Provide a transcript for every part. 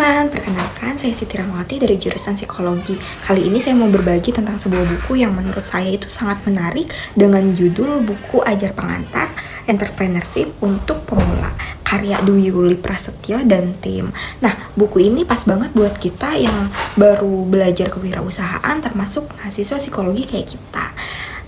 teman-teman, perkenalkan saya Siti Rahmawati dari jurusan Psikologi. Kali ini saya mau berbagi tentang sebuah buku yang menurut saya itu sangat menarik dengan judul Buku Ajar Pengantar Entrepreneurship untuk Pemula, karya Dwi Yuli Prasetyo dan tim. Nah, buku ini pas banget buat kita yang baru belajar kewirausahaan, termasuk mahasiswa psikologi kayak kita.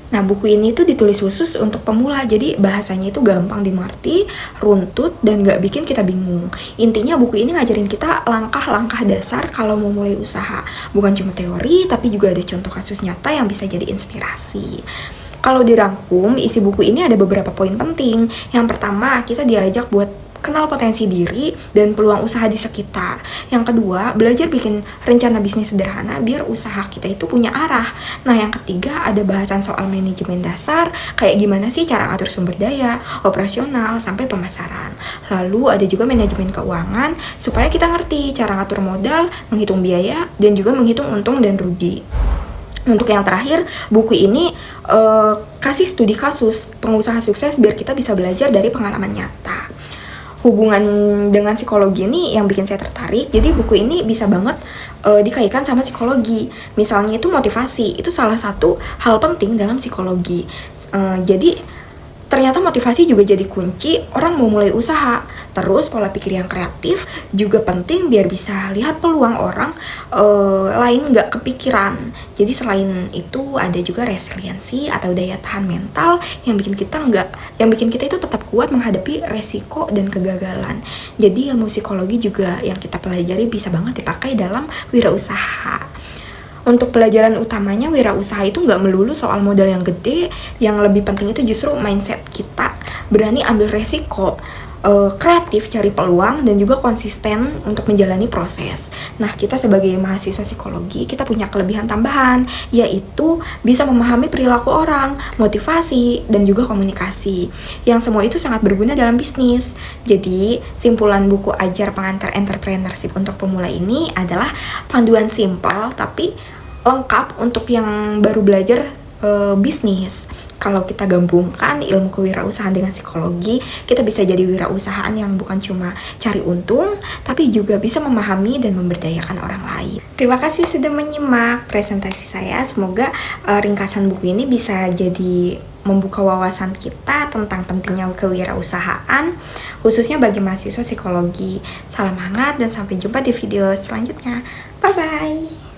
Nah, buku ini tuh ditulis khusus untuk pemula, jadi bahasanya itu gampang dimengerti, runtut, dan gak bikin kita bingung. Intinya buku ini ngajarin kita langkah-langkah dasar kalau mau mulai usaha. Bukan cuma teori, tapi juga ada contoh kasus nyata yang bisa jadi inspirasi. Kalau dirangkum, isi buku ini ada beberapa poin penting. Yang pertama, kita diajak buat kenal potensi diri dan peluang usaha di sekitar. Yang kedua, belajar bikin rencana bisnis sederhana biar usaha kita itu punya arah. Nah, yang ketiga, ada bahasan soal manajemen dasar, kayak gimana sih cara ngatur sumber daya, operasional, sampai pemasaran. Lalu ada juga manajemen keuangan, supaya kita ngerti cara ngatur modal, menghitung biaya, dan juga menghitung untung dan rugi. Untuk yang terakhir, buku ini kasih studi kasus pengusaha sukses biar kita bisa belajar dari pengalaman nyata. Hubungan dengan psikologi ini yang bikin saya tertarik. Jadi buku ini bisa banget dikaitkan sama psikologi. Misalnya itu motivasi, itu salah satu hal penting dalam psikologi. Jadi ternyata motivasi juga jadi kunci orang mau mulai usaha. Terus pola pikir yang kreatif juga penting biar bisa lihat peluang orang lain nggak kepikiran. Jadi selain itu ada juga resiliensi atau daya tahan mental yang bikin kita itu tetap kuat menghadapi resiko dan kegagalan. Jadi ilmu psikologi juga yang kita pelajari bisa banget dipakai dalam wirausaha. Untuk pelajaran utamanya, wirausaha itu nggak melulu soal modal yang gede. Yang lebih penting itu justru mindset kita, berani ambil resiko, kreatif cari peluang, dan juga konsisten untuk menjalani proses. Nah, kita sebagai mahasiswa psikologi, kita punya kelebihan tambahan, yaitu bisa memahami perilaku orang, motivasi, dan juga komunikasi. Yang semua itu sangat berguna dalam bisnis. Jadi, simpulan buku Ajar Pengantar Entrepreneurship untuk Pemula ini adalah panduan simpel tapi lengkap untuk yang baru belajar bisnis. Kalau kita gabungkan ilmu kewirausahaan dengan psikologi, kita bisa jadi wirausahaan yang bukan cuma cari untung, tapi juga bisa memahami dan memberdayakan orang lain. Terima kasih sudah menyimak presentasi saya. Semoga ringkasan buku ini bisa jadi membuka wawasan kita tentang pentingnya kewirausahaan, khususnya bagi mahasiswa psikologi. Salam hangat dan sampai jumpa di video selanjutnya. Bye-bye!